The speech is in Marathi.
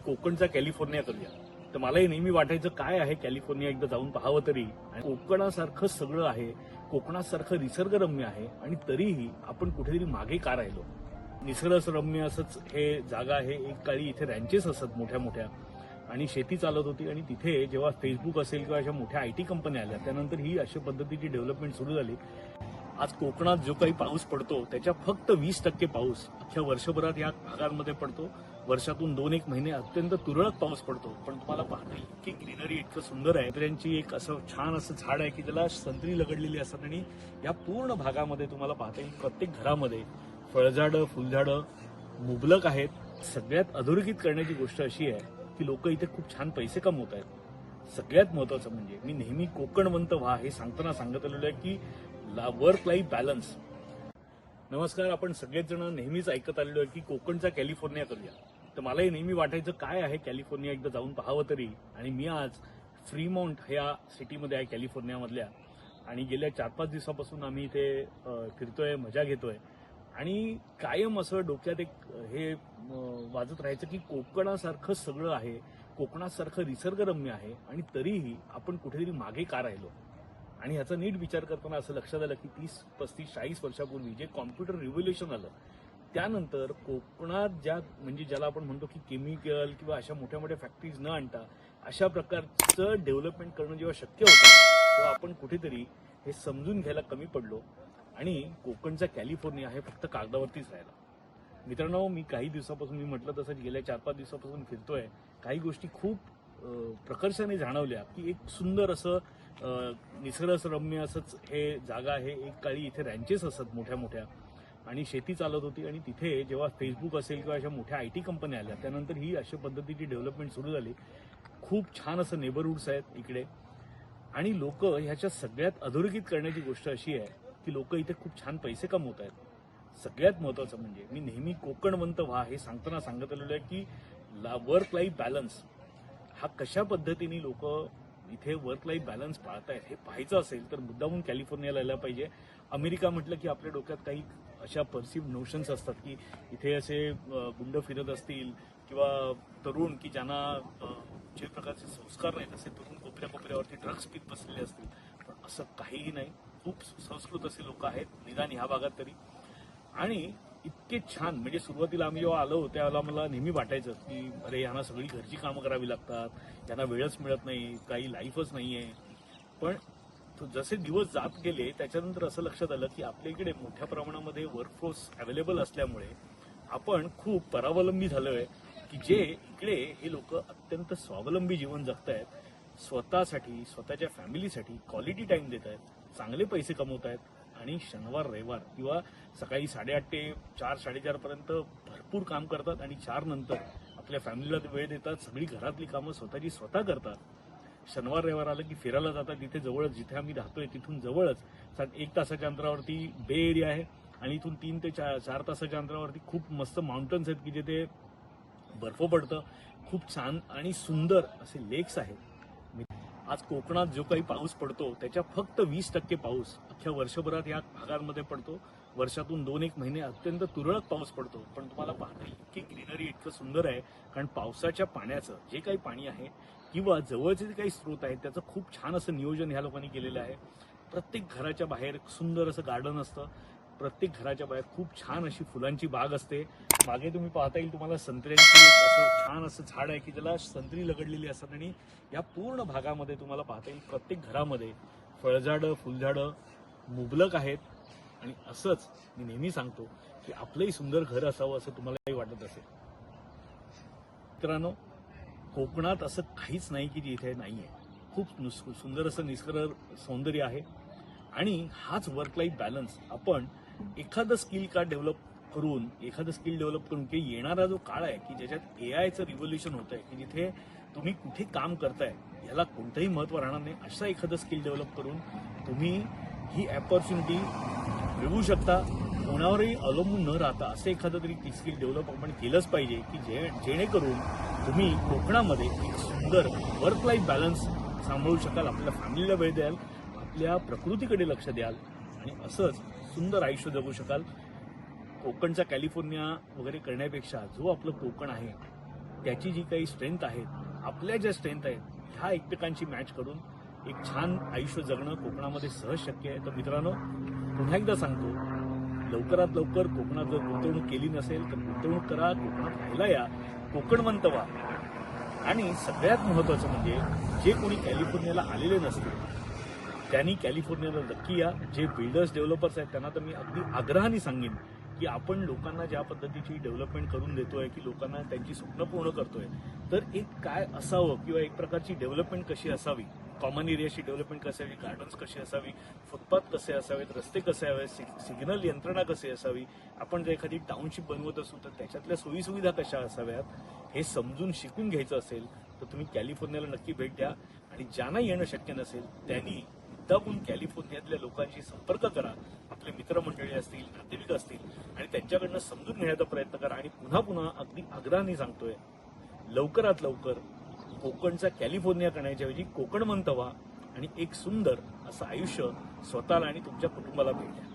कोकणचा कॅलिफोर्निया करूया. तर मलाही नेहमी वाटायचं काय आहे कॅलिफोर्निया, एकदा जाऊन पाहावं तरी. आणि कोकणासारखं सगळं आहे, कोकणासारखं निसर्गरम्य आहे, आणि तरीही आपण कुठेतरी मागे का राहिलो. निसर्गरम्य असंच हे जागा आहे. एक काळी इथे रँचेस असत मोठ्या मोठ्या, आणि शेती चालत होती. आणि तिथे जेव्हा फेसबुक असेल किंवा अशा मोठ्या IT कंपन्या आल्या, त्यानंतर ही अशा पद्धतीची डेव्हलपमेंट सुरू झाली. आज कोकणात जो काही पाऊस पडतो त्याच्या फक्त 20% पाऊस अख्ख्या वर्षभरात या भागांमध्ये पडतो. वर्षातून 2-1 महिने अत्यंत तुरळक पाऊस पडतो. पण तुम्हाला पाहता इतकी ग्रीनरी, इतकं सुंदर आहे. संत्र्यांची एक असं छान असं झाड आहे की ज्याला संत्री लगडलेली असतात, आणि या पूर्ण भागामध्ये तुम्हाला पाहता येईल प्रत्येक घरामध्ये फळझाडं, फुलझाडं मुबलक आहेत. सगळ्यात अधोरेखित करण्याची गोष्ट अशी आहे की लोक इथे खूप छान पैसे कमवत आहेत. सगळ्यात महत्वाचं म्हणजे मी नेहमी कोकणवंत व्हा हे सांगताना सांगत आलेलो आहे की वर्क लाईफ बॅलन्स. नमस्कार, आपण सगळेच जण नेहमीच ऐकत आलेलो आहे की कोकणचा कॅलिफोर्निया करूया. तर मलाही नेहमी वाटायचं काय आहे कॅलिफोर्निया, एकदा जाऊन पाहावं तरी. आणि मी आज फ्रीमाउंट ह्या सिटीमध्ये आहे कॅलिफोर्नियामधल्या, आणि गेल्या 4-5 दिवसापासून आम्ही इथे फिरतोय, मजा घेतोय. आणि कायम असं डोक्यात एक हे वाजत राहायचं की कोकणासारखं सगळं आहे, कोकणासारखं निसर्गरम्य आहे, आणि तरीही आपण कुठेतरी मागे का राहिलो. आणि ह्याचा नीट विचार करताना असं लक्षात आलं की 30-35-40 वर्षापूर्वी जे कॉम्प्युटर रिव्होल्युशन आलं, त्यानंतर कोकणात ज्याला आपण म्हणतो की केमिकल किंवा अशा मोठ्या मोठ्या फॅक्टरीज न आणता अशा प्रकारचं डेव्हलपमेंट करणं जेव्हा शक्य होतं, तेव्हा आपण कुठेतरी हे समजून घ्यायला कमी पडलो. आणि कोकणचा कॅलिफोर्निया हे फक्त कागदावरतीच राहिला. मित्रांनो, मी काही दिवसापासून, मी म्हटलं तसं गेल्या 4-5 दिवसापासून फिरतोय. काही गोष्टी खूप प्रकर्षाने जाणवल्या की एक सुंदर असं निसर्गरम्य असंच हे जागा आहे. एक काळी इथे रँचेस असत मोठ्या मोठ्या, आणि शेती चालत होती. आणि तिथे जेव्हा फेसबुक असेल किंवा अशा मोठ्या IT कंपन्या आल्या, त्यानंतर ही अशा पद्धतीची डेव्हलपमेंट सुरू झाली. खूप छान असं नेबरहुड्स आहेत इकडे. आणि लोक ह्याच्या सगळ्यात अधोरेखित करण्याची गोष्ट अशी आहे की लोक इथे खूप छान पैसे कमवत आहेत. सगळ्यात महत्वाचं म्हणजे मी नेहमी कोकणवंत व्हा हे सांगताना सांगत आलेलो आहे की वर्क लाईफ बॅलन्स हा कशा पद्धतीने लोक इथे वर्क लाईफ बॅलन्स पाळतायत हे पाहायचं असेल तर मुद्दामून कॅलिफोर्नियाला यायला पाहिजे. अमेरिका म्हटलं की आपल्या डोक्यात काही अशा परसिव्ह नोशन्स असतात की इथे असे गुंड फिरत असतील किंवा तरुण की ज्यांना जे प्रकारचे संस्कार नाहीत, असे तरुण कोपऱ्यावरती ड्रग्ज पीत बसलेले असतील. पण असं काहीही नाही. खूप सुसंस्कृत असे लोक आहेत, निदान ह्या भागात तरी. आणि इतके छान, म्हणजे सुरुवातीला आम्ही जेव्हा आलो त्यावेळेला मला नेहमी वाटायचं की अरे यांना सगळी घरची कामं करावी लागतात, त्यांना वेळच मिळत नाही, काही लाईफच नाहीये. पण जसे दिवस जात गेले त्याच्यानंतर असं लक्षात आलं की आपल्या इकडे मोठ्या प्रमाणामध्ये वर्कफोर्स अवेलेबल असल्यामुळे आपण खूप परावलंबी झालोय, की जे इकडे हे लोक अत्यंत स्वावलंबी जीवन जगतायत. स्वतःसाठी, स्वतःच्या फॅमिलीसाठी क्वालिटी टाइम देत आहेत, चांगले पैसे कमवत आहेत, आणि शनिवार रविवार किंवा सकाळी 8:30 ते 4-4:30 पर्यंत भरपूर काम करतात, आणि 4 नंतर आपल्या फॅमिलीला वेळ देतात. सगळी घरातली कामं स्वतःची स्वतः करतात. शनिवार रविवार आलं की फिरायला जातात. तिथे जवळच, जिथे आम्ही राहतोय तिथून जवळच 1 तासाच्या अंतरावरती बे एरिया आहे, आणि इथून 3 ते 4 तासाच्या अंतरावरती खूप मस्त माउंटन्स आहेत की जिथे बर्फ पडतं. खूप छान आणि सुंदर असे लेक्स आहेत. आज कोकणात जो काही पाऊस पडतो त्याच्या फक्त 20% पाऊस अख्ख्या वर्षभरात या भागांमध्ये पडतो. वर्षातून 2-1 महिने अत्यंत तुरळक पाऊस पडतो. पण तुम्हाला पाहता इतकी ग्रीनरी, इतकं सुंदर आहे. कारण पावसाच्या पाण्याचं जे काही पाणी आहे किंवा जवळचे जे काही स्रोत आहेत त्याचं खूप छान असं नियोजन ह्या लोकांनी केलेलं आहे. प्रत्येक घराच्या बाहेर सुंदर असं गार्डन असतं. प्रत्येक घराच्या बाहेर खूप छान अशी फुलांची बाग असते. मागे तुम्ही पाहता येईल तुम्हाला संत्र्यांची एक असं छान असं झाड आहे की ज्याला संत्री लगडलेली असतात. आणि या पूर्ण भागामध्ये तुम्हाला पाहता येईल प्रत्येक घरामध्ये फळझाडं, फुलझाडं मुबलक आहेत. आणि असंच मी नेहमी सांगतो की आपलंही सुंदर घर असावं असं तुम्हालाही वाटत असेल. मित्रांनो, कोकणात असं काहीच नाही की जे इथे नाहीये. खूप सुंदर असं निसर्ग सौंदर्य आहे. आणि हाच वर्क लाईफ बॅलन्स आपण एखादं स्किल डेव्हलप करून की येणारा जो काळ आहे की ज्याच्यात AIचं रिव्होल्युशन होत आहे, की जिथे तुम्ही कुठे काम करताय याला कोणतंही महत्त्व राहणार नाही, अशा एखादं स्किल डेव्हलप करून तुम्ही ही अपॉर्च्युनिटी मिळवू शकता. कोणावरही अवलंबून न राहता असं एखादं तरी स्किल डेव्हलप आपण केलंच पाहिजे की जेणेकरून तुम्ही कोकणामध्ये एक सुंदर वर्क लाईफ बॅलन्स सांभाळू शकाल, आपल्या फॅमिलीला वेळ द्याल, आपल्या प्रकृतीकडे लक्ष द्याल, आणि असंच सुंदर आयुष्य जगू शकाल. कोकणचा कॅलिफोर्निया वगैरे करण्यापेक्षा जो आपलं कोकण आहे त्याची जी काही स्ट्रेंथ आहे, आपल्या ज्या स्ट्रेंथ आहेत, ह्या एकमेकांची मॅच करून एक छान आयुष्य जगणं कोकणामध्ये सहज शक्य आहे. तर मित्रांनो, पुन्हा एकदा सांगतो, लवकरात लवकर कोकणात जर गुंतवणूक केली नसेल तर गुंतवणूक करा, कोकणात राहायला या, कोकणवंत व्हा. आणि सगळ्यात महत्वाचं म्हणजे जे कोणी कॅलिफोर्नियाला आलेले नसतील त्यांनी कॅलिफोर्नियाला नक्की या. जे बिल्डर्स डेव्हलपर्स आहेत त्यांना तर मी अगदी आग्रहाने सांगेन की आपण लोकांना ज्या पद्धतीची डेव्हलपमेंट करून देतोय, की लोकांना त्यांची स्वप्न पूर्ण करतोय, तर एक काय असावं किंवा एक प्रकारची डेव्हलपमेंट कशी असावी, कॉमन एरियाची डेव्हलपमेंट कशी असावी, गार्डन्स कशी असावी, फुटपाथ कसे असावेत, रस्ते कसे हवेत, सिग्नल यंत्रणा कशी असावी, आपण जर एखादी टाउनशिप बनवत असू तर त्याच्यातल्या सोयीसुविधा कशा असाव्यात, हे समजून शिकून घ्यायचं असेल तर तुम्ही कॅलिफोर्नियाला नक्की भेट द्या. आणि ज्यांना येणं शक्य नसेल त्यांनी मुद्दामून कॅलिफोर्नियातल्या लोकांशी संपर्क करा, आपले मित्रमंडळी असतील, नातेवाईक असतील, आणि त्यांच्याकडनं समजून घेण्याचा प्रयत्न करा. आणि पुन्हा पुन्हा अगदी आग्रहाने सांगतोय, लवकरात लवकर कोकणचा कॅलिफोर्निया करण्याच्याऐवजी कोकणवंत व्हा आणि एक सुंदर असं आयुष्य स्वतःला आणि तुमच्या कुटुंबाला भेट द्या.